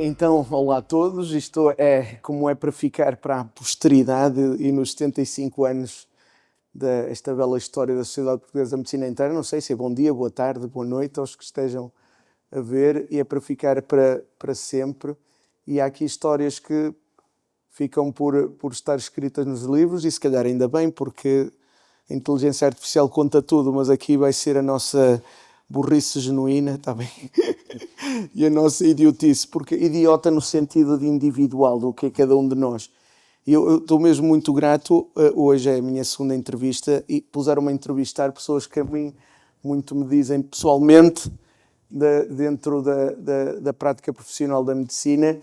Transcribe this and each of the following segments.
Então, olá a todos. Isto é como é para ficar para a posteridade e nos 75 anos desta bela história da Sociedade Portuguesa da Medicina Interna. Não sei se é bom dia, boa tarde, boa noite aos que estejam a ver, e é para ficar para sempre. E há aqui histórias que ficam por estar escritas nos livros, e se calhar ainda bem, porque a inteligência artificial conta tudo, mas aqui vai ser a nossa burrice genuína, está bem? E a nossa idiotice, porque idiota no sentido de individual, do que é cada um de nós. E eu estou mesmo muito grato, hoje é a minha segunda entrevista, e puseram-me a entrevistar pessoas que a mim muito me dizem pessoalmente, dentro da prática profissional da medicina,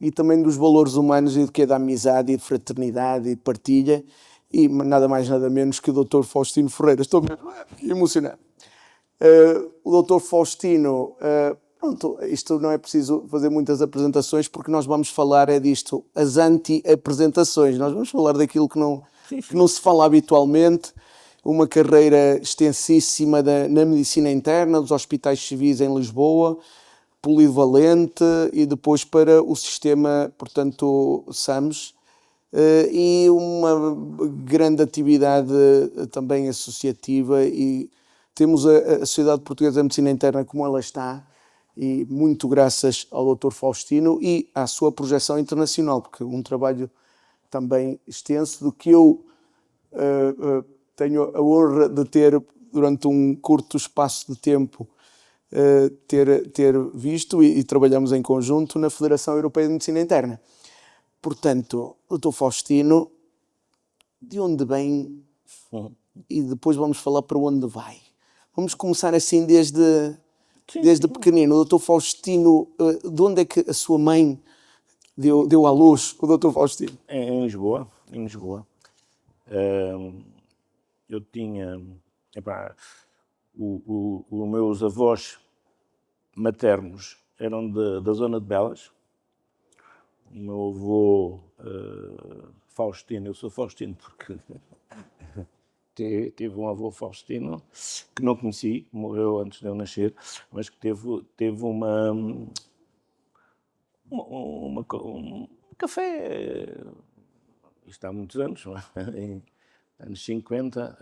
e também dos valores humanos e do que é da amizade e de fraternidade e de partilha, e nada mais nada menos que o Dr. Faustino Ferreira. Estou mesmo emocionado. O Dr. Faustino, pronto, isto não é preciso fazer muitas apresentações, porque nós vamos falar disto, as anti-apresentações. Nós vamos falar daquilo que não se fala habitualmente. Uma carreira extensíssima na medicina interna, dos hospitais civis em Lisboa, polivalente, e depois para o sistema, portanto, SAMS, e uma grande atividade também associativa, e temos a Sociedade Portuguesa da Medicina Interna como ela está, e muito graças ao Dr. Faustino e à sua projeção internacional, porque um trabalho também extenso, do que eu tenho a honra de ter, durante um curto espaço de tempo, ter visto, e trabalhamos em conjunto na Federação Europeia de Medicina Interna. Portanto, Dr. Faustino, de onde vem, e depois vamos falar para onde vai. Vamos começar assim desde pequenino. O Dr. Faustino, de onde é que a sua mãe deu à luz o Dr. Faustino? Em Lisboa. Eu tinha... os meus avós maternos eram da zona de Belas. O meu avô Faustino, eu sou Faustino porque tive um avô Faustino que não conheci, morreu antes de eu nascer, mas que teve um café, isto há muitos anos, não é? Em anos 50,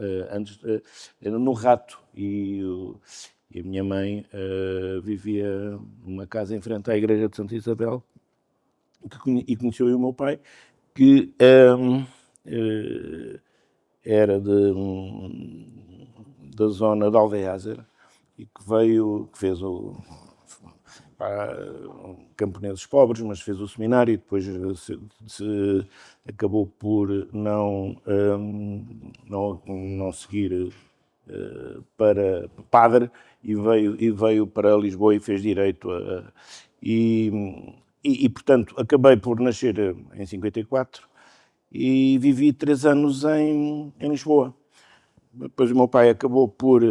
no Rato, e a minha mãe vivia numa casa em frente à Igreja de Santa Isabel, e conheceu o meu pai, que era da zona de Alveázer, e que fez camponeses pobres, mas fez o seminário, e depois acabou por não seguir para padre, e veio para Lisboa e fez direito. E, portanto, acabei por nascer em 54 e vivi 3 anos em Lisboa. Depois o meu pai acabou por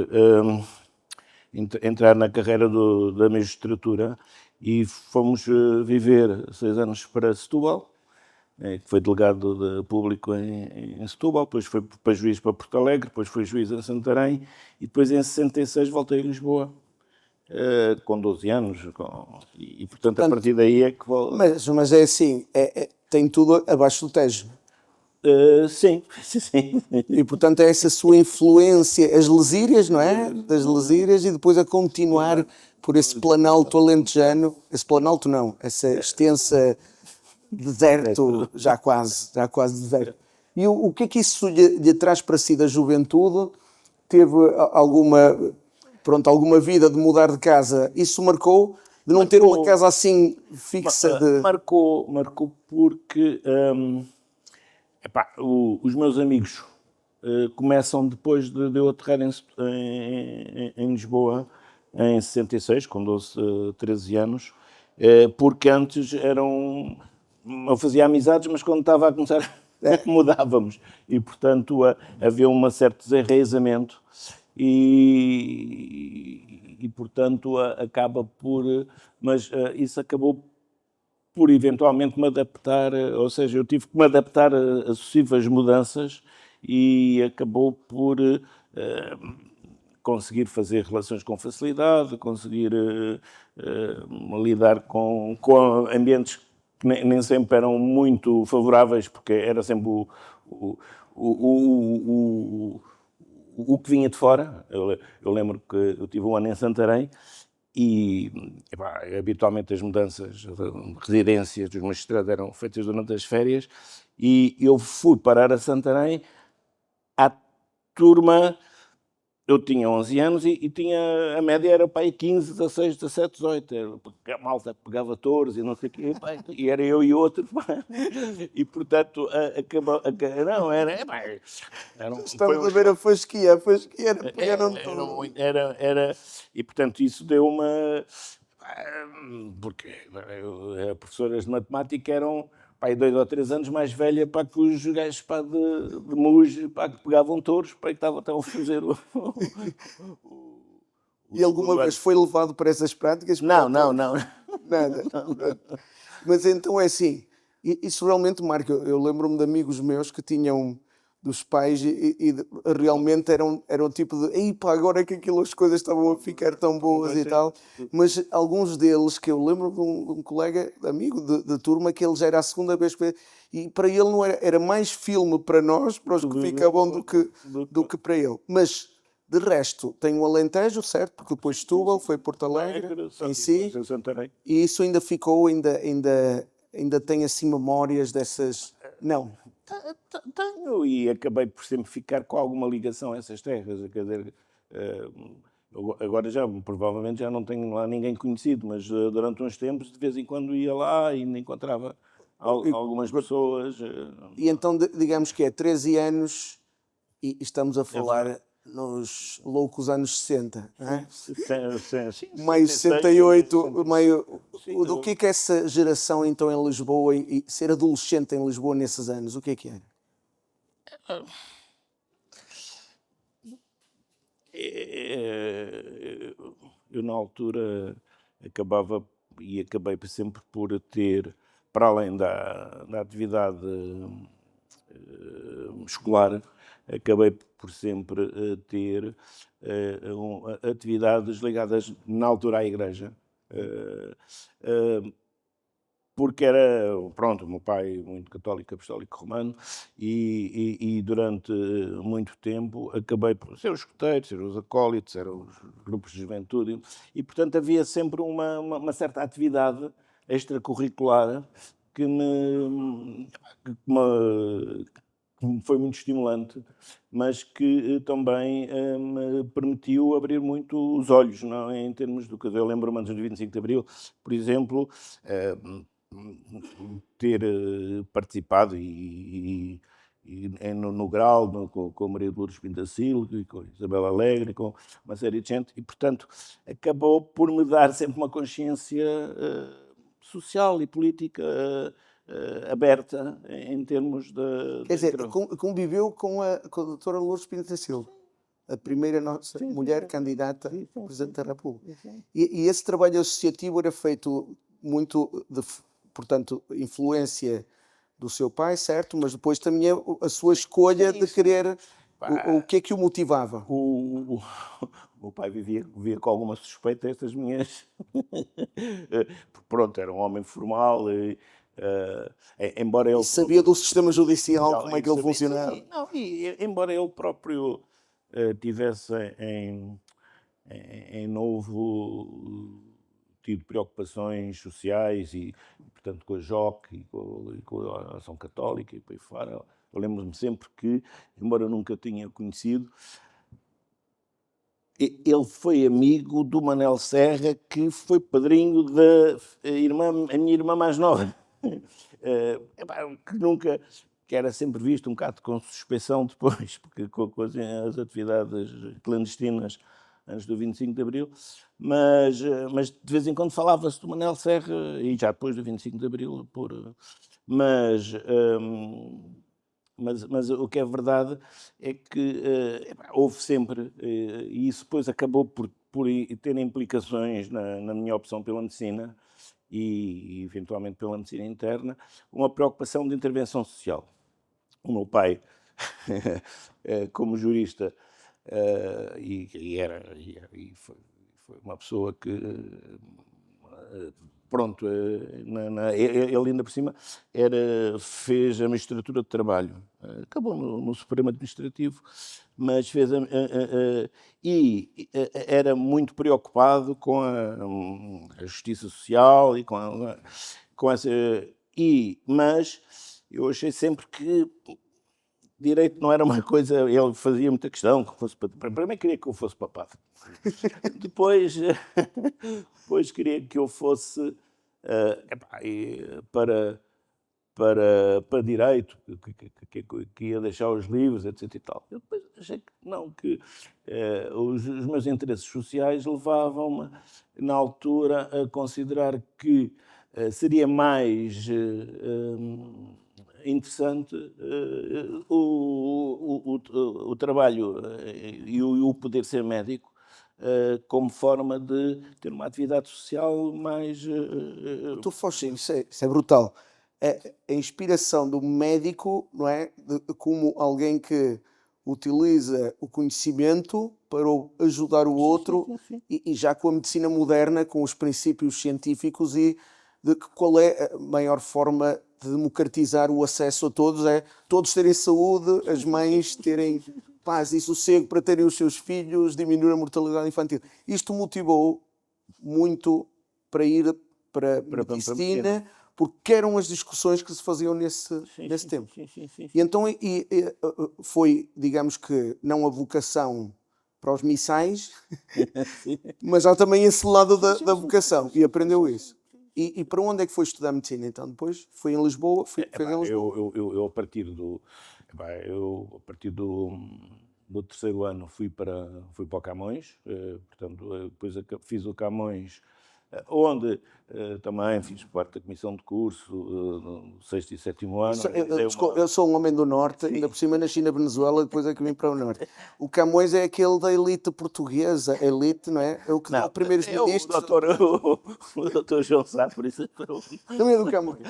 entrar na carreira da magistratura, e fomos viver 6 anos para Setúbal, que foi delegado público em Setúbal, depois foi para juiz para Porto Alegre, depois foi juiz em Santarém, e depois em 66 voltei a Lisboa, com 12 anos, e portanto a partir daí é que... Mas é assim, tem tudo abaixo do Tejo. Sim. E portanto é essa sua influência, as Lesírias, não é? Das Lesírias, e depois a continuar por esse planalto alentejano, esse planalto não, essa extensa deserto, já quase deserto. E o que é que isso lhe traz para si da juventude? Teve alguma vida de mudar de casa? Isso marcou? De não ter uma casa assim fixa? Marcou porque os meus amigos começam depois de eu aterrar em Lisboa em 66, com 13 anos, porque antes eu fazia amizades, mas quando estava a começar mudávamos, e portanto havia um certo desenraizamento, e portanto acaba por... Mas isso acabou por eventualmente me adaptar, ou seja, eu tive que me adaptar a sucessivas mudanças, e acabou por conseguir fazer relações com facilidade, conseguir lidar com ambientes que nem sempre eram muito favoráveis, porque era sempre o, o, o que vinha de fora. Eu lembro que eu tive um ano em Santarém e habitualmente as mudanças de residências dos magistrados eram feitas durante as férias e eu fui parar a Santarém à turma. Eu tinha 11 anos e tinha, a média era para aí 15, 16, 17, 18. Porque a malta pegava touros e não sei o quê. E era eu e outro. E, portanto, acabou... Não, Estamos a ver a fasquia era pegar um touro. E, portanto, isso deu uma... Porque as professoras de matemática eram... Pai, 2 ou 3 anos mais velha para que os gajos de Muge para que pegavam touros para que estavam a fazer E alguma vez foi levado para essas práticas? Não. Nada. Mas então é assim, isso realmente marca. Eu lembro-me de amigos meus que tinham dos pais e realmente eram tipo de ei pá, agora é que as coisas estavam a ficar tão boas e tal. Mas alguns deles, que eu lembro de um colega, amigo de turma, que ele já era a segunda vez que e para ele não era mais filme para nós, para os que ficavam, do que para ele. Mas de resto, tem o Alentejo, certo? Porque depois Setúbal, foi Porto Alegre, em si. E isso ainda ficou, ainda tem assim memórias dessas... Não. Tenho, e acabei por sempre ficar com alguma ligação a essas terras. Quer dizer, agora provavelmente já não tenho lá ninguém conhecido, mas durante uns tempos, de vez em quando ia lá e encontrava algumas pessoas. E então, digamos que é 13 anos e estamos a falar nos loucos anos 60, não é? Sim, Meio 68, meio... O que é essa geração então em Lisboa e ser adolescente em Lisboa nesses anos, o que era? Eu na altura acabei sempre por ter, para além da atividade escolar, acabei por sempre ter atividades ligadas na altura à igreja. Porque era, pronto, o meu pai muito católico, apostólico romano, e durante muito tempo acabei por ser os escuteiros, ser os acólitos, eram os grupos de juventude, e portanto havia sempre uma certa atividade extracurricular que me foi muito estimulante, mas que também me permitiu abrir muito os olhos, não é? Em termos do que eu lembro-me antes do 25 de Abril, por exemplo, ter participado no Grau, com a Maria de Lourdes Pintacil, com a Isabel Alegre, com uma série de gente, e portanto acabou por me dar sempre uma consciência social e política aberta em termos de... Quer dizer, conviveu com a doutora Lourdes Pintacil, a primeira nossa mulher candidata a Presidente da República. E esse trabalho associativo era feito muito portanto, influência do seu pai, certo? Mas depois também a sua escolha de querer... O que é que o motivava? O meu pai vivia com alguma suspeita estas minhas... Pronto, era um homem formal, embora ele... E sabia do sistema judicial, como é que ele funcionava? Não, embora ele próprio tivesse em Novo tido preocupações sociais e portanto, com a JOC e com a Ação Católica e por aí fora. Eu lembro-me sempre que, embora eu nunca tinha conhecido, ele foi amigo do Manel Serra, que foi padrinho da a minha irmã mais nova. Que era sempre visto um bocado com suspeição depois, porque com as atividades clandestinas antes do 25 de Abril, mas de vez em quando falava-se do Manel Serra, e já depois do 25 de Abril, mas o que é verdade é que houve sempre, e isso depois acabou por ter implicações na minha opção pela medicina e eventualmente pela medicina interna, uma preocupação de intervenção social. O meu pai, como jurista, e foi uma pessoa que, pronto, ele ainda por cima fez a magistratura de trabalho, acabou no Supremo Administrativo, mas era muito preocupado com a justiça social e com essa, mas eu achei sempre que direito não era uma coisa, ele fazia muita questão que fosse, primeiro queria que eu fosse papado, depois queria que eu fosse para direito, que ia deixar os livros, etc e tal. Eu depois achei que não, que os meus interesses sociais levavam-me, na altura, a considerar que seria mais interessante o trabalho e o poder ser médico como forma de ter uma atividade social mais... Tu, Faustino, isso é brutal. A inspiração do médico, não é? Como alguém que utiliza o conhecimento para ajudar o outro, sim. e já com a medicina moderna, com os princípios científicos, e de qual é a maior forma de democratizar o acesso a todos, é todos terem saúde, as mães terem paz e sossego para terem os seus filhos, diminuir a mortalidade infantil. Isto motivou muito para ir para medicina, porque eram as discussões que se faziam nesse tempo. Sim. E então foi, digamos que, não a vocação para os missais, mas há também esse lado da vocação, e aprendeu isso. E para onde é que foi estudar medicina, então? Depois foi em Lisboa? Eu a partir do terceiro ano fui para o Camões, portanto, depois fiz o Camões, onde também fiz parte da comissão de curso no sexto e sétimo ano. Eu sou um homem do Norte, ainda por cima nasci na Venezuela, depois é que vim para o Norte. O Camões é aquele da elite portuguesa, elite, não é? É o que dá primeiros ministros. O doutor João Sá, por isso. Também é do Camões.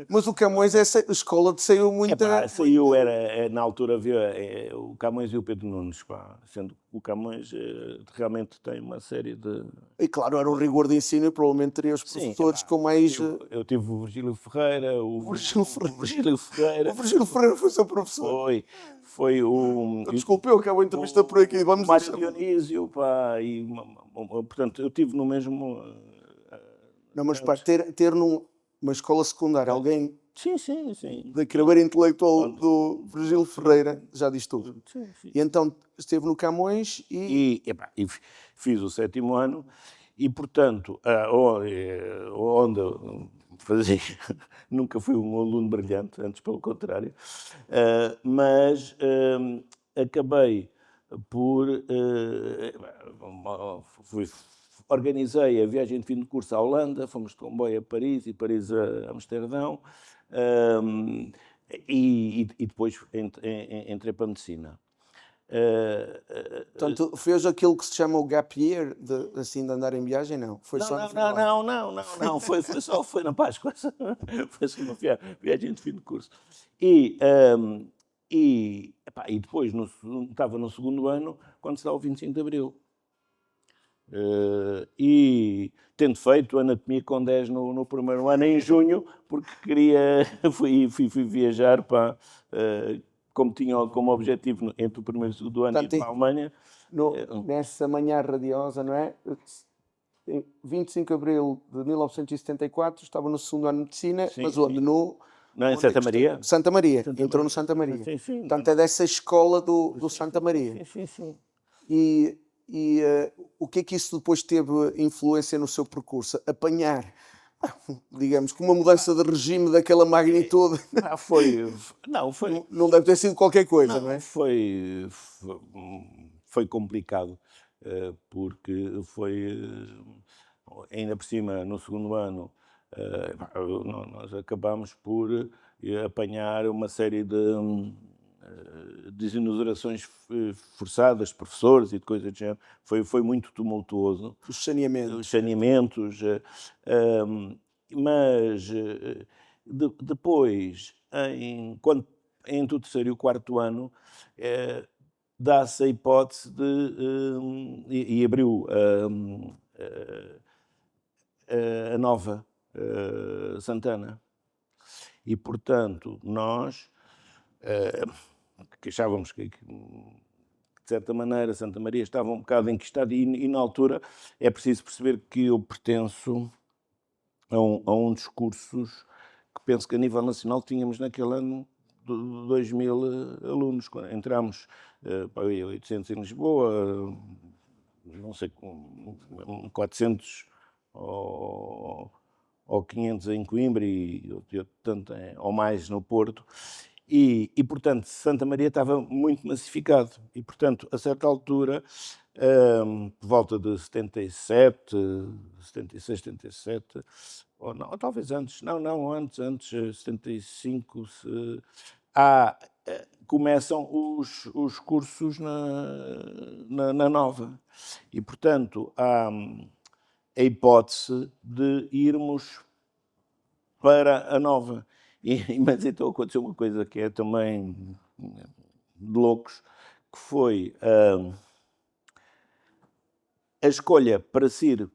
Mas o Camões é a escola de saiu muita... Saiu, na altura havia o Camões e o Pedro Nunes, sendo que o Camões realmente tem uma série de... E claro, era um rigor de ensino e provavelmente teria os professores com mais... Eu tive o Virgílio Ferreira, o Virgílio Ferreira. O Virgílio Ferreira foi seu professor. Foi o... Desculpe, eu acabo a entrevista por aqui. Vamos Mário Dionísio, portanto, eu tive no mesmo... Não, mas pá, ter numa escola secundária alguém Sim. da carreira intelectual do Virgílio Ferreira já diz tudo. Sim. E então esteve no Camões e fiz o sétimo ano e, portanto, onde fazia, nunca fui um aluno brilhante, antes pelo contrário, mas acabei por... organizei a viagem de fim de curso à Holanda, fomos de comboio a Paris e Paris a Amsterdão, e depois entrei para a medicina. Portanto, fez aquilo que se chama o gap year, de andar em viagem, não? Foi só no final? Não, foi na Páscoa, foi só uma viagem de fim de curso. E depois estava no segundo ano, quando se dá o 25 de Abril. E tendo feito anatomia com 10 no primeiro ano, em junho, porque fui viajar para, como tinha como objetivo entre o primeiro e o segundo ano, ir para a Alemanha. Nessa manhã radiosa, não é? 25 de abril de 1974, estava no segundo ano de medicina, mas onde? Em Santa Maria. Santa Maria, entrou no Santa Maria. Sim. Portanto, é dessa escola do Santa Maria. Sim. E o que é que isso depois teve influência no seu percurso? Apanhar, digamos, com uma mudança de regime daquela magnitude. Não deve ter sido qualquer coisa, não é? Foi complicado, porque ainda por cima, no segundo ano, nós acabámos por apanhar uma série de exonerações forçadas de professores e de coisas do género. Foi muito tumultuoso. Os saneamentos. Mas depois, entre o terceiro e o quarto ano, dá-se a hipótese de... e abriu a nova Santana. E, portanto, nós que achávamos que, de certa maneira, Santa Maria estava um bocado enquistada e na altura é preciso perceber que eu pertenço a um dos cursos que penso que a nível nacional tínhamos naquele ano 2.000 alunos. Quando entramos para 800 em Lisboa, não sei, 400 ou 500 em Coimbra e tanto ou mais no Porto. E, portanto, Santa Maria estava muito massificado. E, portanto, a certa altura, por volta de 77, 76, 77, ou não, ou talvez antes, antes 75, começam os cursos na Nova. E, portanto, há a hipótese de irmos para a Nova. Mas então aconteceu uma coisa que é também de loucos, que foi a escolha para se ir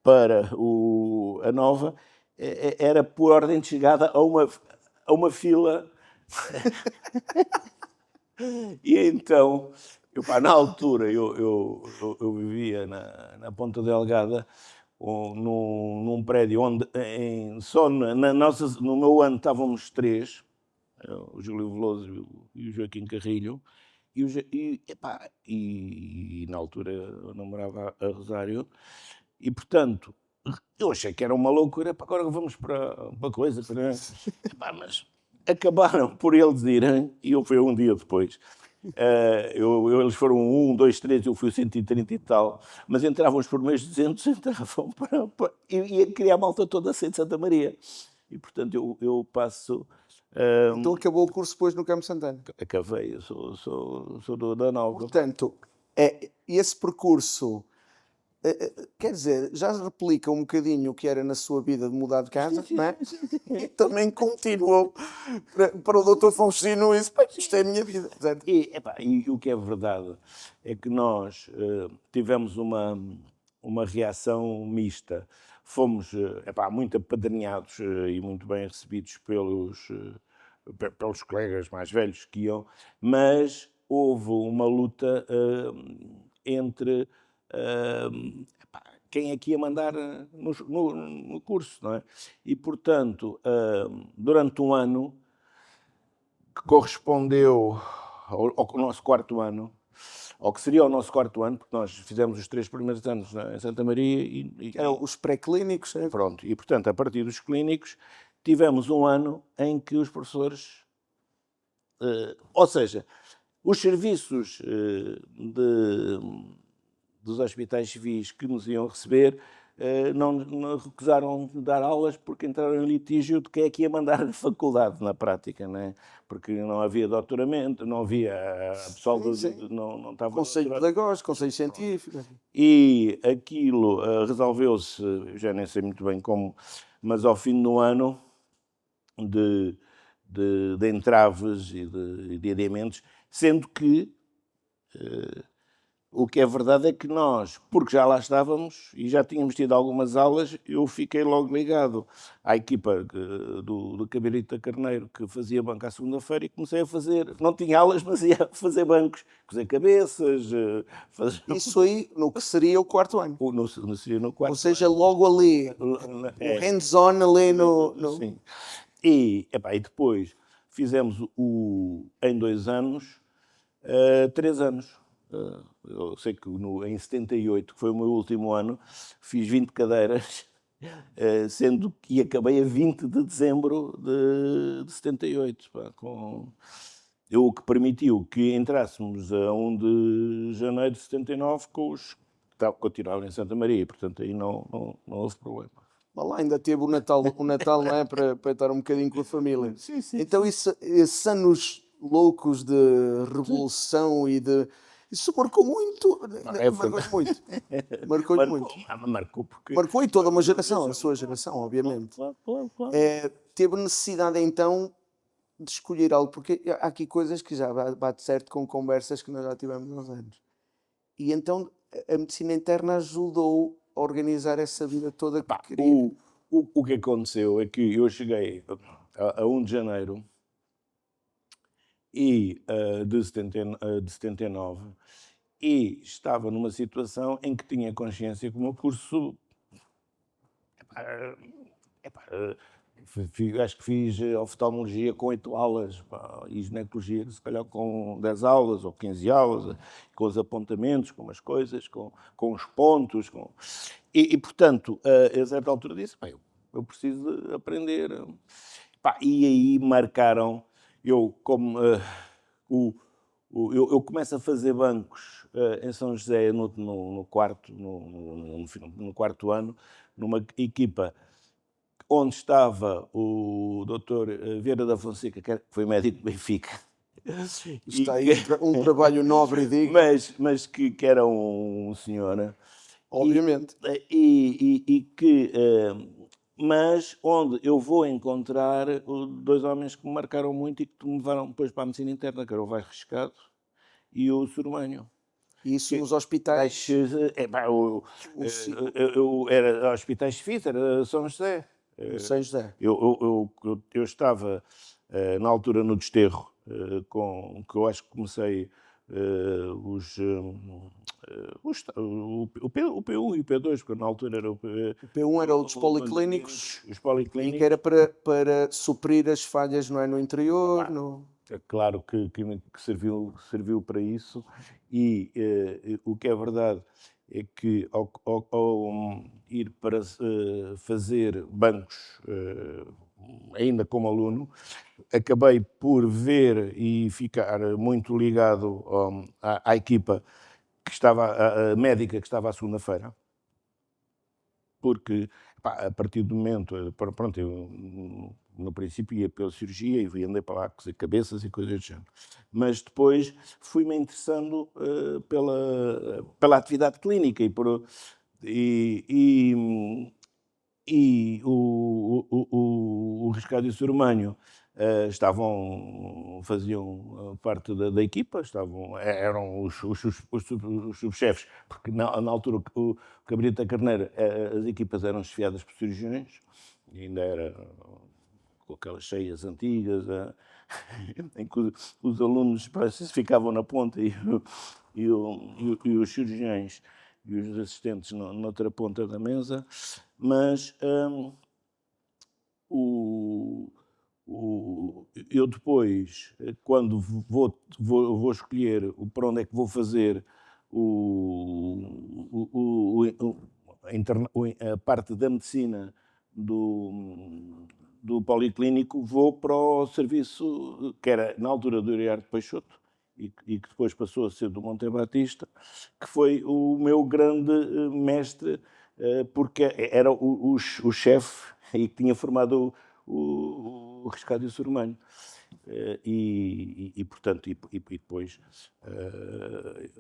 para a Nova era por ordem de chegada a uma fila. E então, na altura, eu vivia na Ponta Delgada, num prédio onde só no meu ano estávamos 3, o Júlio Veloso e o Joaquim Carrilho, e na altura eu namorava a Rosário, e portanto eu achei que era uma loucura, agora vamos para coisa, mas acabaram por eles irem, e eu fui um dia depois. Eles foram 1, 2, 3, eu fui o 130 e tal, mas entravam os primeiros 200, entravam ia criar a malta toda a ser de Santa Maria. E, portanto, eu passo... Então acabou o curso depois no Campo Santana? Acabei, eu sou da Nova. Portanto, esse percurso, quer dizer, já replica um bocadinho o que era na sua vida de mudar de casa, não é? E também continuou para o Dr. Faustino isso, isto é a minha vida. E o que é verdade é que nós tivemos uma reação mista. Fomos muito apadrinhados e muito bem recebidos pelos colegas mais velhos que iam, mas houve uma luta entre quem é que ia mandar no curso, não é? E, portanto, durante um ano, que correspondeu ao nosso quarto ano, ao que seria o nosso quarto ano, porque nós fizemos os 3 primeiros anos em Santa Maria. Eram os pré-clínicos. Pronto, e portanto, a partir dos clínicos, tivemos um ano em que os professores... ou seja, os serviços dos hospitais civis que nos iam receber não recusaram de dar aulas porque entraram em litígio de quem é que ia mandar na faculdade, na prática, não é? Porque não havia doutoramento, não havia pessoal, não estava... Conselho pedagógico, conselho científico. E aquilo resolveu-se, já nem sei muito bem como, mas ao fim do ano de entraves e de adiamentos, sendo que o que é verdade é que nós, porque já lá estávamos e já tínhamos tido algumas aulas, eu fiquei logo ligado à equipa do Cabirita Carneiro, que fazia banco à segunda-feira, e comecei a fazer, não tinha aulas, mas ia fazer bancos, fazer cabeças... Isso aí, no que seria o quarto ano. Seria no quarto. Ou seja, logo ali, o hands-on ali no... Sim. E depois fizemos em 2 anos, 3 anos. Eu sei que em 78, que foi o meu último ano, fiz 20 cadeiras, sendo que acabei a 20 de dezembro de 78. O que permitiu que entrássemos a 1 de janeiro de 79 com os que continuavam em Santa Maria. Portanto, aí não houve problema. Lá ainda teve o Natal não é? Para estar um bocadinho com a família. Sim. Então, esses anos loucos de revolução e de... Isso marcou muito. Marcou muito. Marcou porque... Marcou e toda uma geração, a sua geração, obviamente. Claro. Teve necessidade, então, de escolher algo, porque há aqui coisas que já bate certo com conversas que nós já tivemos há uns anos. E então a medicina interna ajudou a organizar essa vida toda que queria. O que aconteceu é que eu cheguei a 1 de janeiro de 79 e estava numa situação em que tinha consciência que o meu curso... acho que fiz oftalmologia com 8 aulas, e ginecologia se calhar com 10 aulas ou 15 aulas, com os apontamentos, com umas coisas, com os pontos. E portanto, a certa altura disse, eu preciso de aprender. E aí marcaram, eu começo a fazer bancos em São José no quarto ano, numa equipa onde estava o Dr. Vieira da Fonseca, que foi médico de Benfica. Está aí um trabalho nobre e digno. Mas que era um senhor. Obviamente. Mas onde eu vou encontrar 2 homens que me marcaram muito e que me levaram depois para a medicina interna, que era o Vai Riscado e o Sormanho. Isso nos hospitais? Eu era hospitais de FIS, era São José. São José. Eu estava, na altura, no desterro, que eu acho que comecei o P1 e o P2, porque na altura era o P1 era o dos policlínicos, os policlínicos. e que era para suprir as falhas, não é, no interior. É claro que serviu para isso, e o que é verdade é que ao ir para fazer bancos, ainda como aluno, acabei por ver e ficar muito ligado à equipa que estava, a médica que estava à segunda-feira, porque a partir do momento, pronto, eu no princípio ia pela cirurgia e andei para lá cozer cabeças e coisas do género, mas depois fui-me interessando pela atividade clínica e o Riscado e o Sormanho faziam parte da equipa, eram os subchefes, porque na altura o Cabrita Carneiro, as equipas eram chefiadas por cirurgiões, e ainda era com aquelas cheias antigas, em que os alunos ficavam na ponta e os cirurgiões e os assistentes na outra ponta da mesa, mas eu depois, quando vou escolher para onde é que vou fazer a parte da medicina do policlínico, vou para o serviço que era na altura do Iriarte Peixoto e que depois passou a ser do Monte Batista, que foi o meu grande mestre, porque era o chefe e que tinha formado o Riscado e o Sormanho. Portanto, depois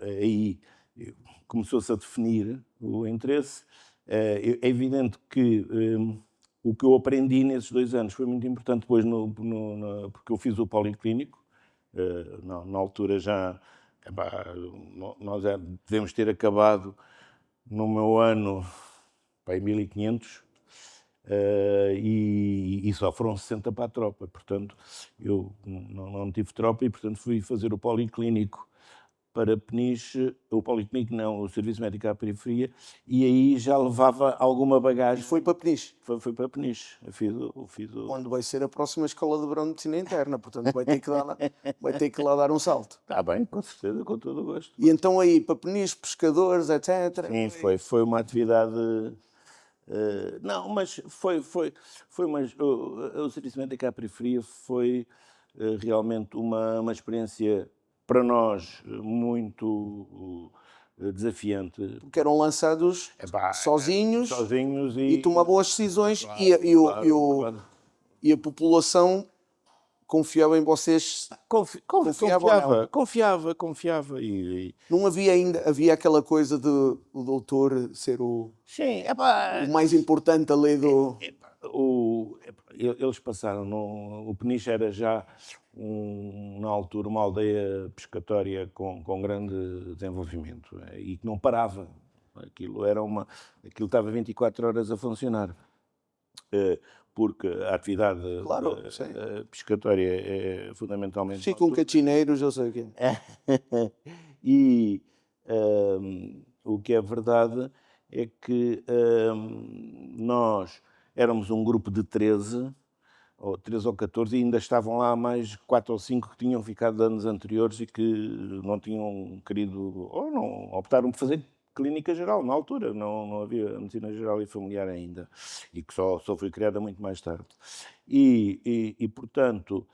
aí começou-se a definir o interesse. É evidente que o que eu aprendi nesses 2 anos foi muito importante depois, porque eu fiz o policlínico. Na altura já, nós já devemos ter acabado no meu ano em 1500, e só foram 60 para a tropa, portanto eu não tive tropa e portanto fui fazer o policlínico para Peniche, o policlínico não, o Serviço Médico à Periferia, e aí já levava alguma bagagem. E foi para Peniche? Foi para Peniche. Quando vai ser a próxima escola de verão de medicina interna, portanto vai ter que lá dar um salto. Está bem, com certeza, com todo o gosto. E então aí, para Peniche, pescadores, etc. Sim, foi uma atividade... não, mas foi o Serviço Médico à Periferia foi realmente uma experiência para nós muito desafiante. Porque eram lançados sozinhos e tomavam as decisões, claro, e a população confiava em vocês. Confiava. Não havia aquela coisa de o doutor ser o mais importante ali do... Eles passaram, o Peniche era já, na altura, uma aldeia pescatória com grande desenvolvimento e que não parava. Aquilo estava 24 horas a funcionar, porque a atividade Claro, sim. pescatória é fundamentalmente Ficam catineiros, eu sei o quê. E o que é verdade é que nós éramos um grupo de 13 ou 14, e ainda estavam lá mais 4 ou 5 que tinham ficado de anos anteriores e que não tinham querido, ou não optaram por fazer clínica geral na altura, não havia medicina geral e familiar ainda, e que só foi criada muito mais tarde. E portanto,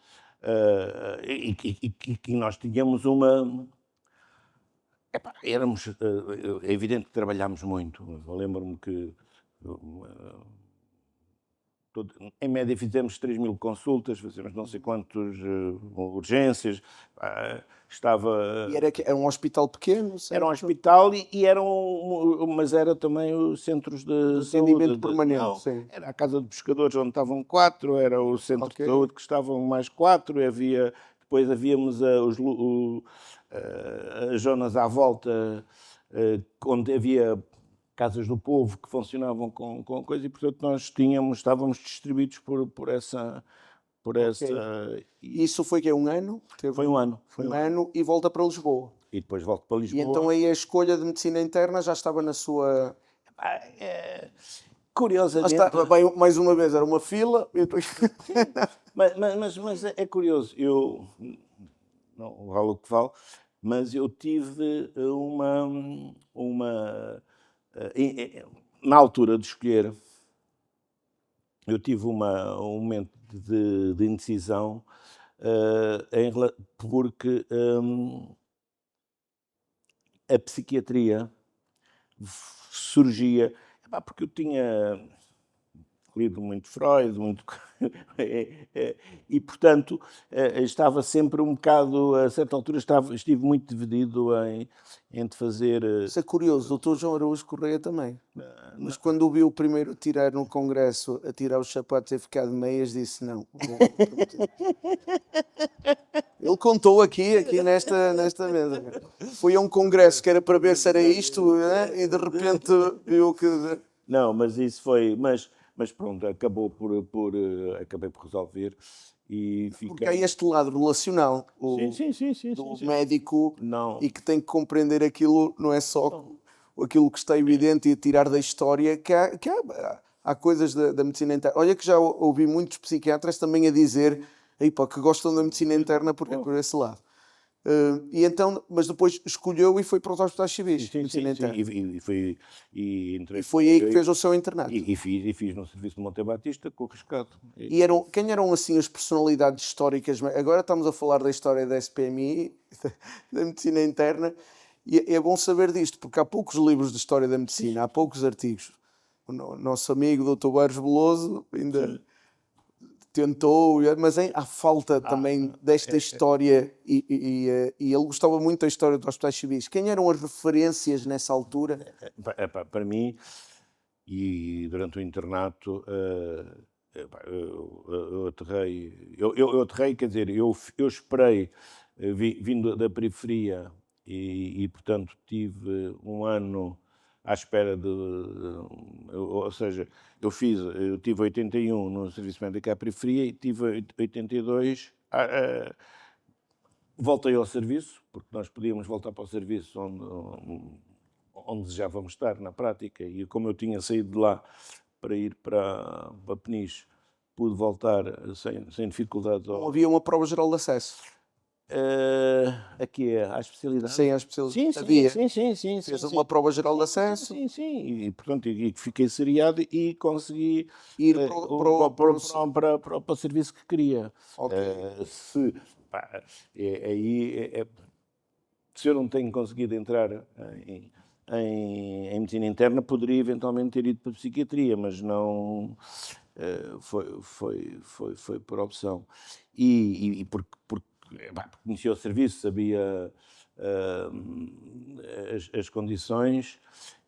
e nós tínhamos uma... é evidente que trabalhámos muito. Eu lembro-me que em média fizemos 3.000 consultas, fazemos não sei quantas urgências. E era um hospital pequeno, certo? Era um hospital mas era também os centros de atendimento saúde. permanente, Não, sim. era a casa de pescadores onde estavam 4, era o centro de saúde que estavam mais 4, depois havíamos as zonas à volta, onde havia casas do povo que funcionavam com coisa, e portanto nós estávamos distribuídos por essa... Isso foi que é um ano? Foi um ano. Um ano e volta para Lisboa. E depois volto para Lisboa. E então aí a escolha de medicina interna já estava na sua... Curiosamente... Lá está, bem, mais uma vez, era uma fila e depois... mas é curioso, não vale o que vale, mas eu tive na altura de escolher, eu tive um momento de indecisão, porque a psiquiatria surgia, porque eu tinha lido muito Freud, e portanto estava sempre um bocado, a certa altura estive muito dividido entre fazer... Isso é curioso, o Dr. João Araújo Correia também. Mas quando o viu primeiro tirar no congresso, a tirar os sapatos e ficar de meias, disse não. Ele contou aqui nesta mesa. Foi a um congresso que era para ver se era isto, né? E de repente viu que... Não, mas isso foi... Mas pronto, acabei por resolver e fiquei... Porque há este lado relacional, do médico, e que tem que compreender aquilo, não é só aquilo que está evidente e a tirar da história, que há coisas da medicina interna. Olha que já ouvi muitos psiquiatras também a dizer que gostam da medicina interna por esse lado. E então, mas depois escolheu e foi para os hospitais civis. E foi aí que fez o seu internato. E fiz no serviço de Monte Batista com o rescate. E quem eram assim as personalidades históricas? Agora estamos a falar da história da SPMI, da medicina interna, e é bom saber disto, porque há poucos livros de história da medicina, há poucos artigos. O nosso amigo Dr. Bairros Veloso ainda... tentou, mas há falta também desta história, e ele gostava muito da história dos hospitais civis. Quem eram as referências nessa altura? Para mim, e durante o internato, eu aterrei, quer dizer, eu esperei, vindo da periferia, e portanto tive um ano à espera ou seja, eu tive 81 no Serviço Médico à Periferia e tive 82, voltei ao serviço, porque nós podíamos voltar para o serviço onde desejávamos estar na prática, e como eu tinha saído de lá para ir para Peniche, pude voltar sem dificuldades. Não havia uma prova geral de acesso? Aqui à especialidade? Sim, à especialidade. Sim. Fez uma prova geral de acesso? Sim. E portanto, fiquei seriado e consegui ir para o serviço que queria. Se eu não tenho conseguido entrar em medicina interna, poderia eventualmente ter ido para a psiquiatria, mas não... foi por opção. E porque conhecia o serviço, sabia as condições,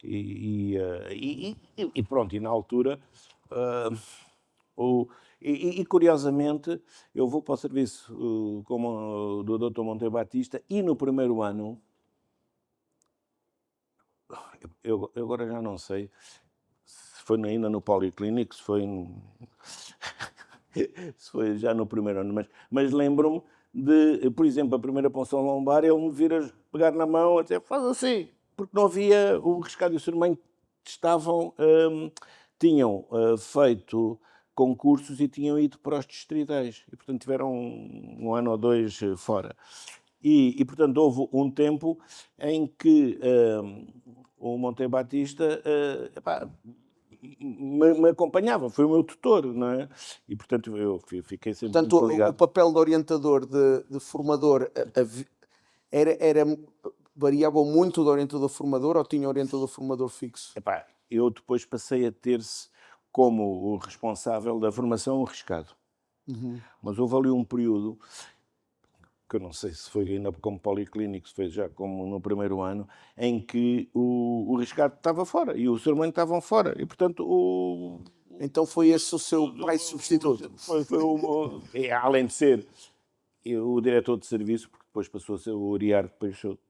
e pronto, e na altura Curiosamente, eu vou para o serviço como do Dr. Monteiro Batista e no primeiro ano, eu agora já não sei se foi ainda no Policlínico, se foi, se foi já no primeiro ano, mas lembro-me de, por exemplo, a primeira punção lombar, ele me vir a pegar na mão até faz assim, porque não havia, o Riscado e o Sr. Mãe tinham feito concursos e tinham ido para os distritais e, portanto, tiveram um ano ou dois fora. E, portanto, houve um tempo em que o Monteiro Batista me acompanhava, foi o meu tutor, não é? E, portanto, eu fiquei sempre Portanto, muito ligado. o papel de orientador, de formador, variava muito do orientador-formador ou tinha orientador-formador fixo? Eu depois passei a ter-se como o responsável da formação Riscado. Mas houve ali um período, que eu não sei se foi ainda como policlínico, se foi já como no primeiro ano, em que o Riscado estava fora e o Sr. Mãe estavam fora. E, portanto, Então foi esse o seu pai substituto? Além de ser o diretor de serviço, porque depois passou a ser o Uriarte Peixoto,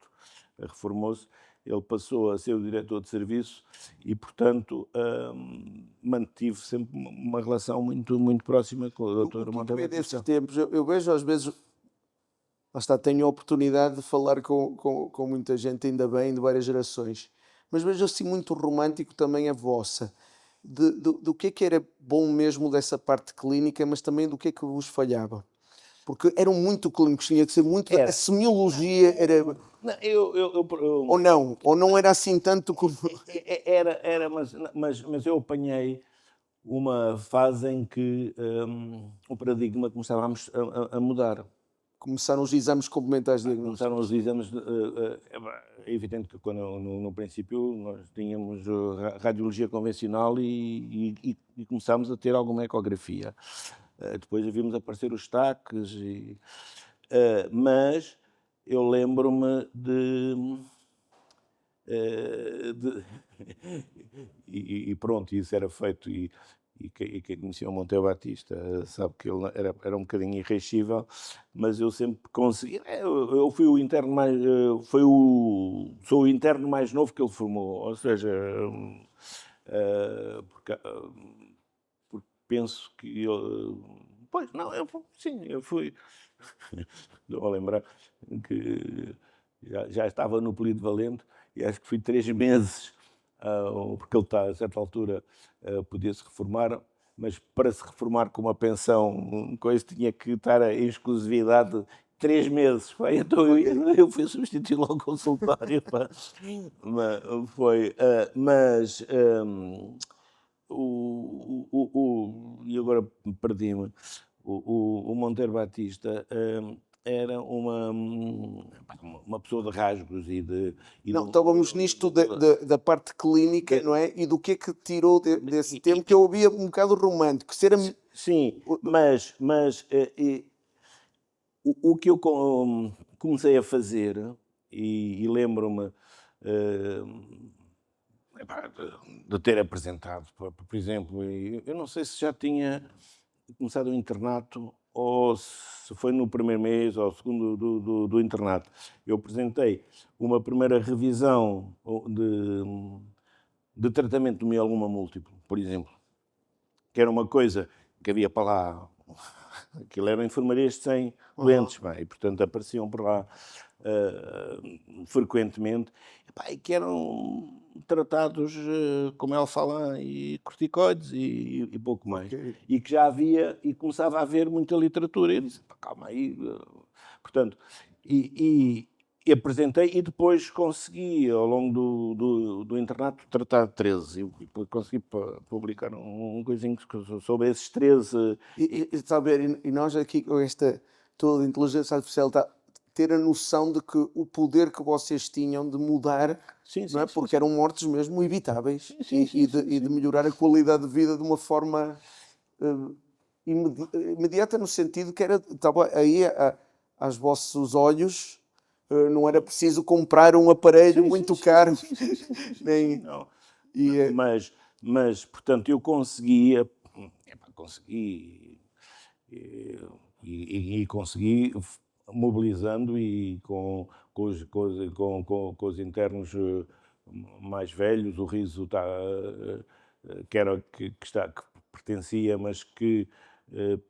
reformou-se, ele passou a ser o diretor de serviço e, portanto, mantive sempre uma relação muito, muito próxima com o Dr. Monteiro Batista. Desses tempos, eu vejo às vezes, lá está, tenho a oportunidade de falar com muita gente, ainda bem, de várias gerações, mas vejo assim muito romântico também a vossa, do que era bom mesmo dessa parte clínica, mas também do que é que vos falhava. Porque eram muito clínicos, tinha que ser muito... A semiologia era... Ou não era assim tanto como... Era, mas eu apanhei uma fase em que o paradigma começava a mudar. Começaram os exames complementares de diagnóstico. Começaram os exames... É evidente que quando, no princípio nós tínhamos radiologia convencional e começámos a ter alguma ecografia. Depois vimos aparecer os taques, mas eu lembro-me e pronto, isso era feito, e quem conhecia o Monteiro Batista sabe que ele era um bocadinho irreagível, mas eu sempre consegui. Eu fui o interno mais. Sou o interno mais novo que ele formou, ou seja, porque penso que pois, não, sim, eu fui. Estou a lembrar que já estava no Polivalente e acho que fui 3 meses, porque ele está, a certa altura, podia-se reformar, mas para se reformar com uma pensão, coisa, tinha que estar em exclusividade 3 meses. Então eu fui substituir logo o consultório. Mas e agora perdi-me. O Monteiro Batista era uma pessoa de rasgos e de... Não, estávamos nisto da parte clínica, não é? E do que é que tirou desse tempo que eu ouvia um bocado romântico. Sim, mas o que eu comecei a fazer, e lembro-me de ter apresentado, por exemplo, eu não sei se já tinha começado o internato ou se foi no primeiro mês ou segundo do internato. Eu apresentei uma primeira revisão de tratamento do mieloma múltiplo, por exemplo, que era uma coisa que havia para lá. Aquilo eram enfermarias de 100 doentes, e portanto apareciam por lá frequentemente, e que eram tratados como ela fala, e corticoides e pouco mais. Okay. E que já havia, e começava a haver muita literatura. Eu disse, calma aí. Portanto, e apresentei e depois consegui, ao longo do internato, tratar de 13. E consegui publicar um coisinho sobre esses 13. E nós aqui com esta toda a inteligência artificial está ter a noção de que o poder que vocês tinham de mudar, não é? Porque eram mortes mesmo evitáveis e de melhorar a qualidade de vida de uma forma imediata, no sentido que estava aí aos vossos olhos, não era preciso comprar um aparelho muito caro. Nem... Não. Mas, portanto, eu conseguia, consegui, e consegui mobilizando e com os internos mais velhos, o Riso que pertencia, mas que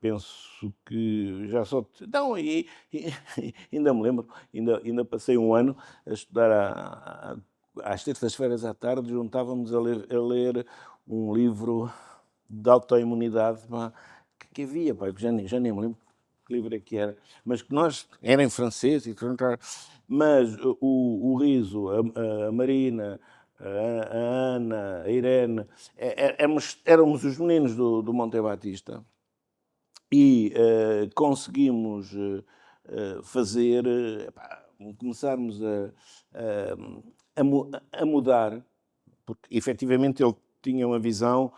penso que já só... Não, ainda me lembro, ainda passei um ano a estudar às terças-feiras à tarde, juntávamos a ler um livro de autoimunidade que havia, pá, já nem me lembro que livro é que era, mas que era em francês, mas o Riso, a Marina, a Ana, a Irene, éramos os meninos do Monte Batista e conseguimos fazer, começarmos a mudar, porque efetivamente ele tinha uma visão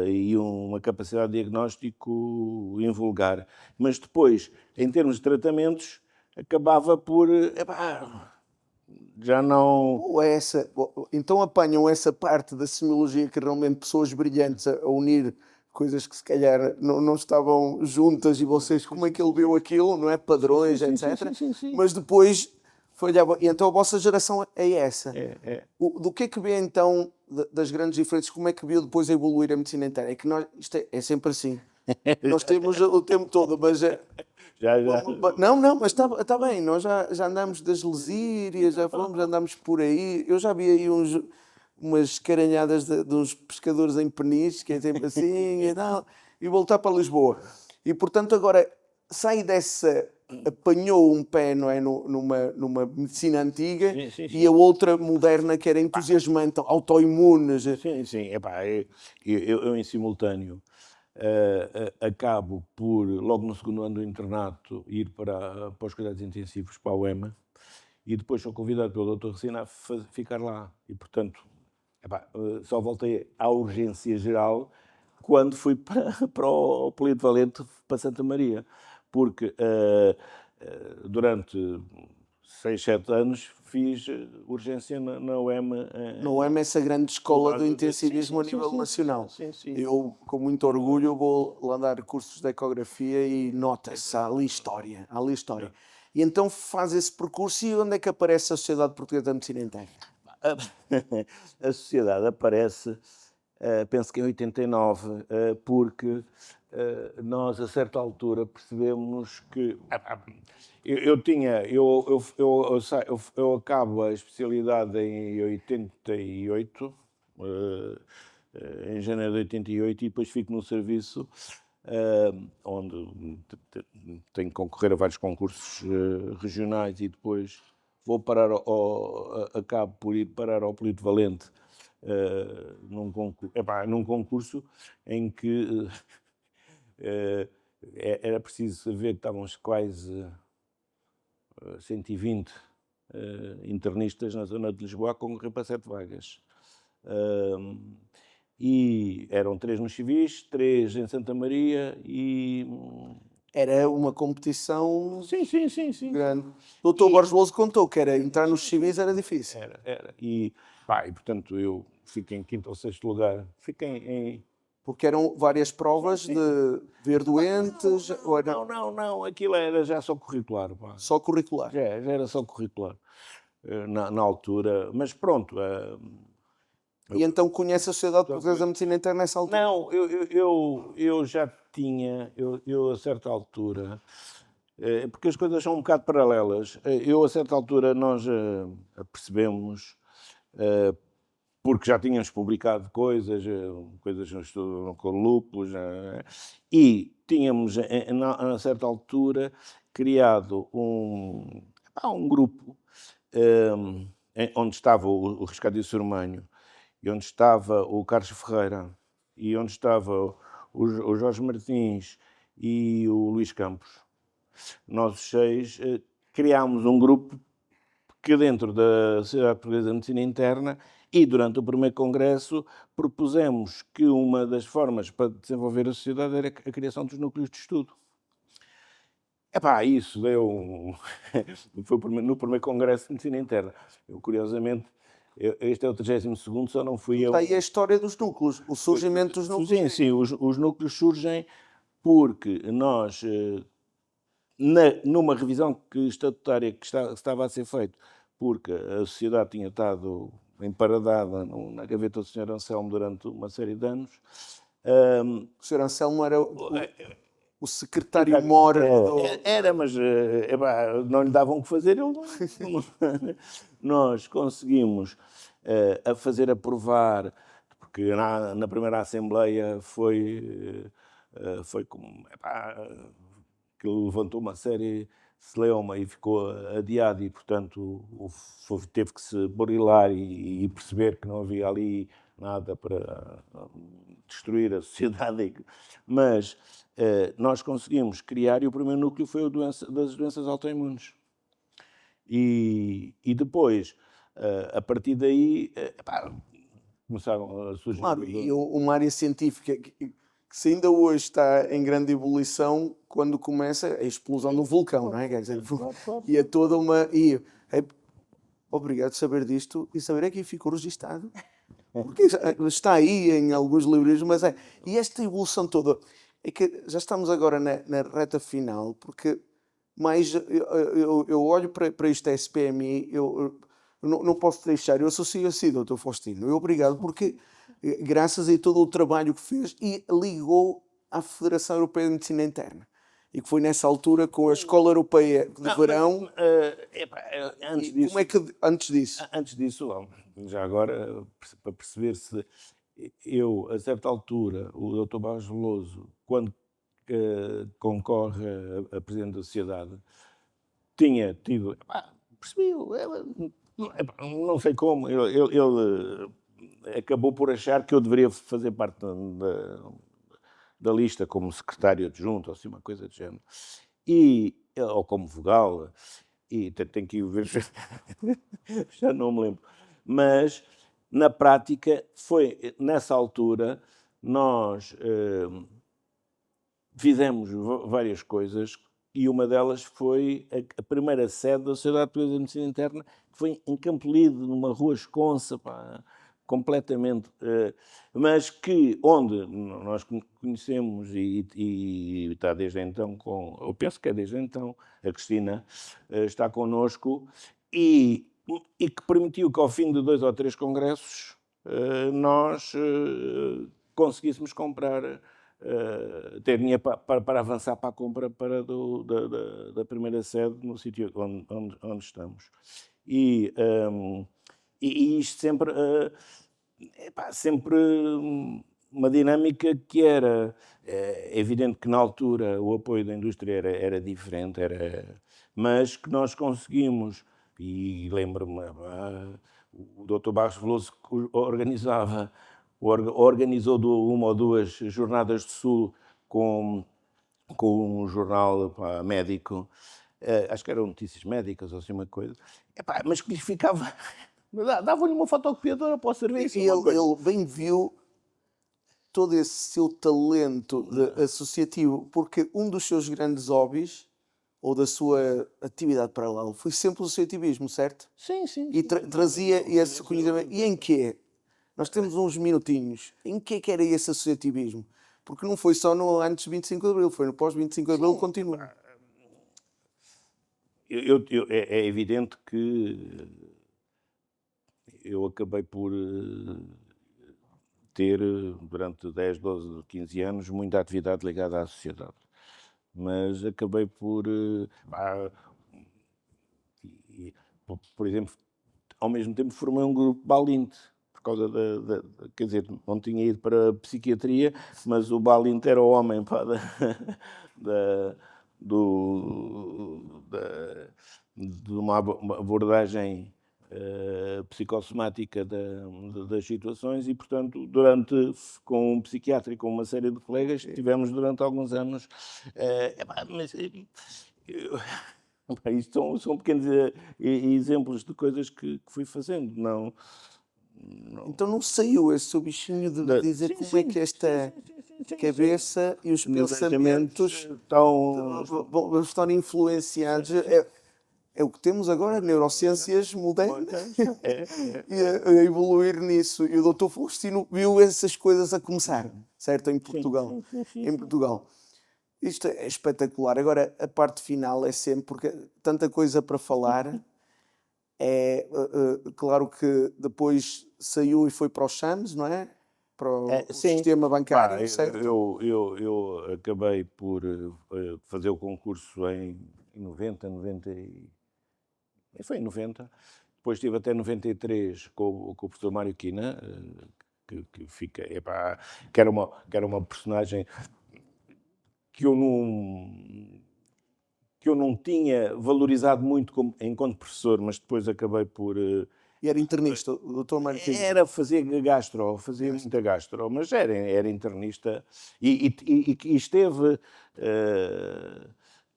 e uma capacidade de diagnóstico invulgar. Mas depois, em termos de tratamentos, acabava por... já não... Então apanham essa parte da semiologia que realmente pessoas brilhantes a unir coisas que se calhar não estavam juntas e vocês, como é que ele viu aquilo, não é? Padrões, etc. Sim. Mas depois falhava. E então a vossa geração é essa. Do que é que vê então das grandes diferenças? Como é que viu depois a evoluir a medicina interna? É que isto é sempre assim. Nós temos o tempo todo, mas... Já. Não, mas está bem, nós já andamos das lesírias, já andamos por aí. Eu já vi aí umas caranhadas de uns pescadores em Peniche, que é sempre assim e tal, e voltar para Lisboa. E portanto agora sai dessa... apanhou um pé, não é, numa medicina antiga Sim. E a outra moderna que era entusiasmante, autoimunes. Sim. Eu em simultâneo acabo por, logo no segundo ano do internato, ir para os cuidados intensivos, para a UEMA, e depois sou convidado pelo Dr. Recina a ficar lá. E, portanto, só voltei à urgência geral quando fui para o Polivalente, para Santa Maria. Porque durante 6, 7 anos fiz urgência na UEMA. Na UEMA, essa grande escola do intensivismo a nível nacional. Sim. Eu, com muito orgulho, vou lá dar cursos de ecografia e nota-se, há ali história. E então faz esse percurso e onde é que aparece a Sociedade Portuguesa da Medicina Interna? A sociedade aparece, penso que em 89, porque nós, a certa altura, percebemos que... Eu acabo a especialidade em 88, em janeiro de 88, e depois fico no serviço, onde tenho que concorrer a vários concursos regionais e depois vou parar acabo por ir parar ao Polivalente num concurso em que era preciso saber que estávamos quase 120 internistas na zona de Lisboa a concorrer para 7 vagas. E eram 3 nos civis, 3 em Santa Maria e... Era uma competição Sim. grande. O Dr. Borges Louso contou que entrar nos civis era difícil. Era. E portanto, eu fiquei em 5º ou 6º lugar. Porque eram várias provas de ver doentes? Não. Aquilo era já só curricular. Só curricular? Já era só curricular. Na altura. Mas pronto... E então conhece a Sociedade Portuguesa da Medicina Interna nessa altura? Não, eu já tinha, eu a certa altura, porque as coisas são um bocado paralelas, eu a certa altura nós percebemos, porque já tínhamos publicado coisas no estudo com lúpulos, e tínhamos, a certa altura, criado um grupo onde estava o Riscado Sormanho, e onde estava o Carlos Ferreira, e onde estava o Jorge Martins e o Luís Campos. Nós os 6 criámos um grupo que dentro da Sociedade Portuguesa de Medicina Interna e durante o primeiro congresso propusemos que uma das formas para desenvolver a sociedade era a criação dos núcleos de estudo. Isso deu... Foi no primeiro congresso de Medicina Interna. Eu, curiosamente, Este é o 32º, só não fui eu. Está aí a história dos núcleos, o surgimento dos núcleos. Sim, sim, os núcleos surgem porque nós, numa revisão estatutária que estava a ser feita, porque a sociedade tinha estado emparadada na gaveta do Sr. Anselmo durante uma série de anos. O Sr. Anselmo era o secretário-mor. Era, mas não lhe davam o que fazer. Nós conseguimos a fazer aprovar, porque na primeira Assembleia foi como que levantou uma série de celeuma e ficou adiado e, portanto, teve que se burilar e perceber que não havia ali nada para destruir a sociedade. Mas nós conseguimos criar, e o primeiro núcleo foi das doenças autoimunes. E depois, a partir daí, começaram a surgir... Claro, e uma área científica que se ainda hoje está em grande ebulição, quando começa a explosão do vulcão, não é? Quer dizer, e é toda uma... Obrigado por saber disto e saber é que ficou registado. Porque está aí em alguns livros, mas é... E esta evolução toda, é que já estamos agora na reta final, porque mais eu olho para isto SPMI, eu não posso deixar, eu associo assim, Dr. Faustino, obrigado, porque graças a todo o trabalho que fez e ligou à Federação Europeia de Medicina Interna. E que foi nessa altura com a Escola Europeia de Verão. Antes disso, como é que antes disso? Antes disso, já agora, para perceber se eu, a certa altura, o Dr. Barros Veloso, quando concorre a Presidente da Sociedade, tinha tido... percebi, não sei como, ele acabou por achar que eu deveria fazer parte da lista como secretário adjunto, ou assim, uma coisa do género. Ou como vogal, e tenho que ir ver, já não me lembro. Mas, na prática, foi nessa altura, nós fizemos várias coisas, e uma delas foi a primeira sede da Sociedade Portuguesa de Medicina Interna, que foi em Campo Lido, numa rua esconsa, completamente, mas onde nós conhecemos e está desde então eu penso que é desde então, a Cristina está connosco e que permitiu que ao fim de 2 ou 3 congressos nós conseguíssemos comprar, ter dinheiro para avançar para a compra da primeira sede no sítio onde estamos. E isto sempre, sempre uma dinâmica que era... É evidente que na altura o apoio da indústria era diferente, mas que nós conseguimos, e lembro-me, o Dr. Barros Veloso organizou uma ou 2 jornadas de Sul com um jornal médico, acho que eram Notícias Médicas ou assim uma coisa, mas que lhe ficava... Dava-lhe uma fotocopiadora para o serviço. E ele bem viu todo esse seu talento associativo, porque um dos seus grandes hobbies, ou da sua atividade paralela, foi sempre o associativismo, certo? Sim, sim. E trazia esse conhecimento. E em quê? Nós temos uns minutinhos. Em que era esse associativismo? Porque não foi só no antes de 25 de Abril, foi no pós-25 de Abril que continua. É evidente que eu acabei por ter, durante 10, 12, 15 anos, muita atividade ligada à sociedade. Mas acabei por exemplo, ao mesmo tempo formei um grupo Balinte, por causa quer dizer, não tinha ido para a psiquiatria, mas o Balinte era o homem de uma abordagem psicossomática das situações e, portanto, com um psiquiatra e com uma série de colegas, tivemos durante alguns anos... isto são pequenos exemplos de coisas que fui fazendo. Então não saiu esse seu bichinho de dizer como é que esta cabeça e os pensamentos estão influenciados... É o que temos agora, neurociências modernas, É. e a evoluir nisso. E o Dr. Faustino viu essas coisas a começar, certo? Em Portugal. Em Portugal. Isto é espetacular. Agora, a parte final é sempre, porque tanta coisa para falar. Claro que depois saiu e foi para o Chams, não é? Para o Sim. sistema bancário, certo? Eu acabei por fazer o concurso em 90, 90 foi em 90. Depois estive até 93 com o professor Mário Quina, que fica, que era uma personagem que eu não tinha valorizado muito enquanto professor, mas depois acabei por... E era internista, o Dr. Marquinhos. Era fazer gastro, fazia muita gastro, mas era internista e esteve...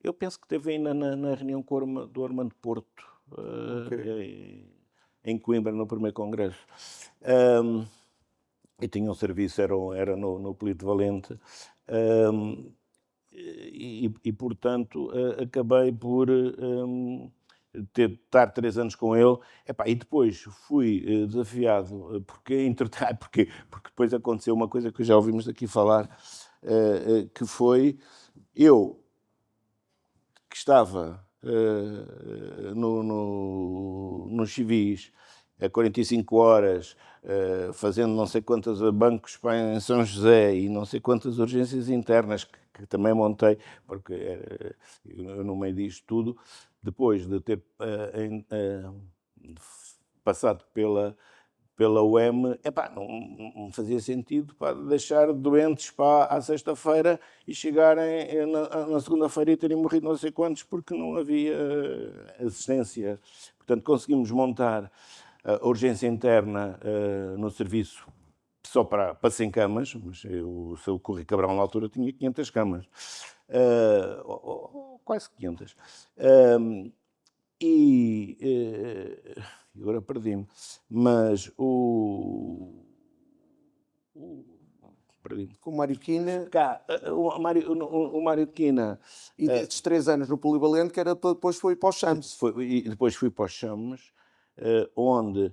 eu penso que esteve ainda na reunião do Armando Porto, em Coimbra, no primeiro congresso. E tinha um serviço, era no Polito Valente. Portanto, acabei por estar 3 anos com ele. E depois fui desafiado, porque depois aconteceu uma coisa que já ouvimos aqui falar, que foi eu, que estava nos civis a 45 horas, fazendo não sei quantos bancos em São José e não sei quantas urgências internas que também montei, porque eu no meio disto tudo, depois de ter passado pela UEM, não fazia sentido deixar doentes à sexta-feira e chegarem na segunda-feira e terem morrido não sei quantos porque não havia assistência. Portanto, conseguimos montar a urgência interna no serviço só para 100 camas, mas o seu Correio Cabral na altura tinha 500 camas, quase 500. Agora perdi-me, mas perdi-me. Com o Mário Quina. O Mário Quina. E destes 3 anos no Polivalente, que era depois foi para o Chams. E depois fui para o Chams, onde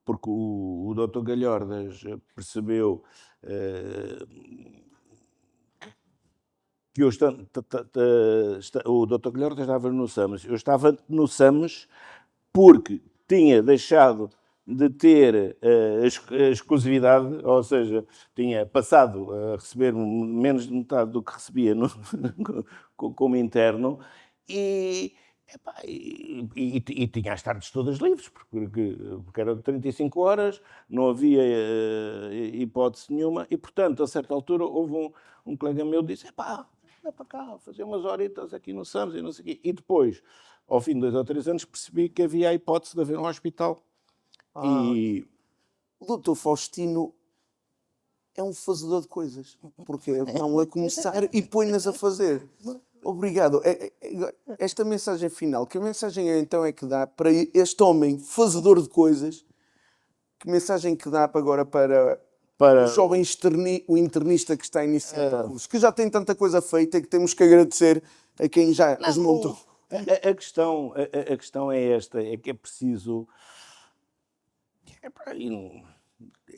porque o Dr. Galhordas percebeu que o Dr. Galhordas estava no SAMS. Eu estava no SAMS porque tinha deixado de ter a exclusividade, ou seja, tinha passado a receber menos de metade do que recebia como interno, e tinha as tardes todas livres, porque era de 35 horas, não havia hipótese nenhuma, e portanto, a certa altura, houve um colega meu que disse: dá para cá, fazer umas horitas aqui no SAMS e não sei o quê. E depois, ao fim de 2 ou 3 anos, percebi que havia a hipótese de haver um hospital. O Dr. Faustino é um fazedor de coisas, porque não a começar e põe-nas a fazer. Obrigado. Esta mensagem final, que mensagem então é que dá para este homem fazedor de coisas? Que mensagem que dá agora para o jovem o internista que está iniciando o curso, que já tem tanta coisa feita e que temos que agradecer a quem já as montou? A questão é esta, é que é preciso...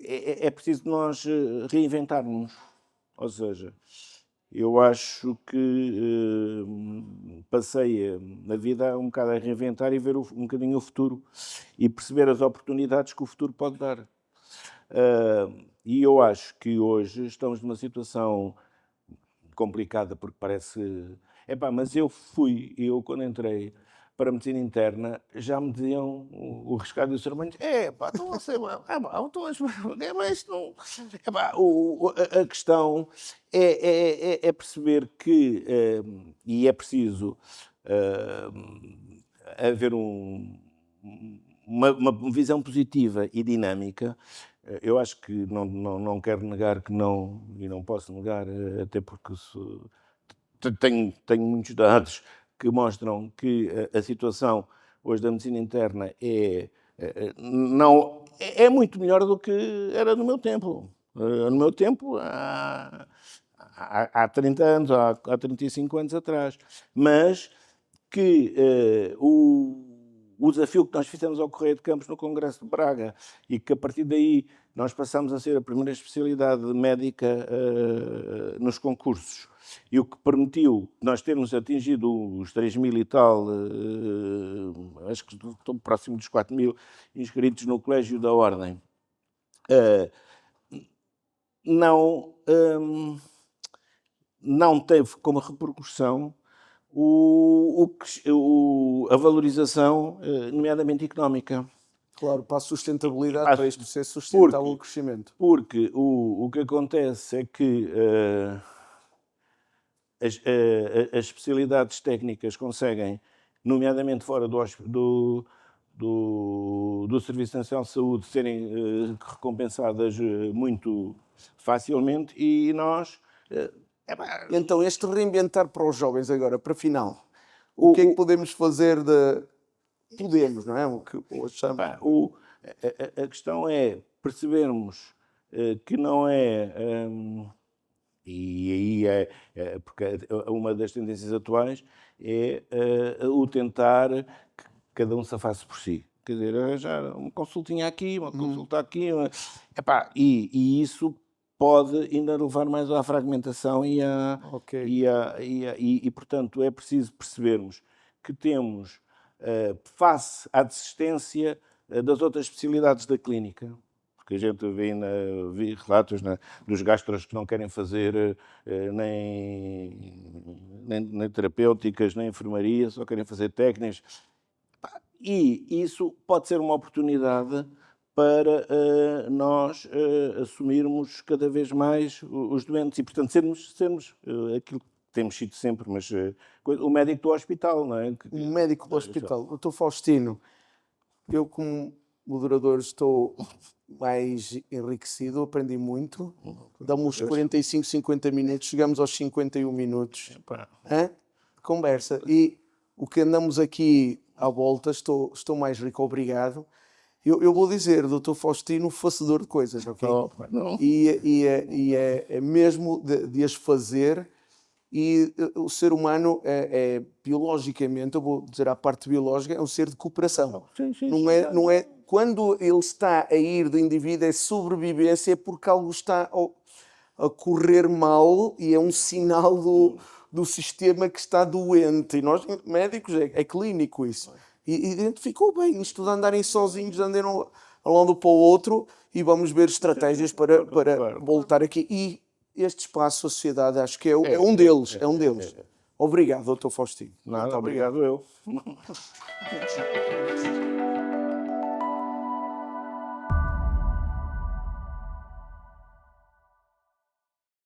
É preciso nós reinventarmos. Ou seja, eu acho que passei a vida um bocado a reinventar e ver um bocadinho o futuro e perceber as oportunidades que o futuro pode dar. E eu acho que hoje estamos numa situação complicada, porque parece... mas eu quando entrei para a medicina interna, já me diziam o Rescado e o Sermões: não sei, mas não... A questão é perceber que, e é preciso haver uma visão positiva e dinâmica. Eu acho que não quero negar que não, e não posso negar, até porque tenho muitos dados que mostram que a situação hoje da medicina interna é muito melhor do que era no meu tempo. No meu tempo, há 30 anos, há 35 anos atrás. Mas que o desafio que nós fizemos ao Correio de Campos no Congresso de Braga e que a partir daí nós passamos a ser a primeira especialidade médica nos concursos e o que permitiu nós termos atingido os 3.000 e tal, acho que estou próximo dos 4.000 inscritos no Colégio da Ordem, não teve como repercussão a valorização, nomeadamente económica. Claro, para a sustentabilidade, para isto ser sustentável o crescimento. Porque o que acontece é que as especialidades técnicas conseguem, nomeadamente fora do Serviço Nacional de Saúde, serem recompensadas muito facilmente e nós... Então, este reinventar para os jovens agora, para final, o que é que podemos fazer de... Podemos, não é? O que a questão é percebermos que não é... e aí porque uma das tendências atuais é o tentar que cada um se afaste por si. Quer dizer, arranjar uma consultinha aqui, uma consulta aqui. E isso pode ainda levar mais à fragmentação e, portanto, é preciso percebermos que temos, face à desistência das outras especialidades da clínica, porque a gente vê relatos dos gastros que não querem fazer nem terapêuticas, nem enfermaria, só querem fazer técnicas. E isso pode ser uma oportunidade para nós assumirmos cada vez mais os doentes e, portanto, sermos aquilo que temos sido sempre, mas o médico do hospital, não é? O médico do hospital. Doutor Faustino, eu como moderador estou mais enriquecido, aprendi muito. Damos 45, 50 minutos, chegamos aos 51 minutos de conversa. E o que andamos aqui à volta, estou mais rico, obrigado. Eu vou dizer, doutor Faustino, facedor de coisas, ok? Não. E é mesmo de as fazer. E o ser humano biologicamente, eu vou dizer a parte biológica, é um ser de cooperação. Não é quando ele está a ir do indivíduo, é sobrevivência, é porque algo está a correr mal e é um sinal do sistema que está doente. E nós, médicos, é clínico isso. E identificou bem isto de andarem sozinhos, andarem um lado para o outro e vamos ver estratégias para voltar aqui. E este espaço, a sociedade, acho que é um deles. Obrigado, doutor Faustino. Nada, obrigado eu.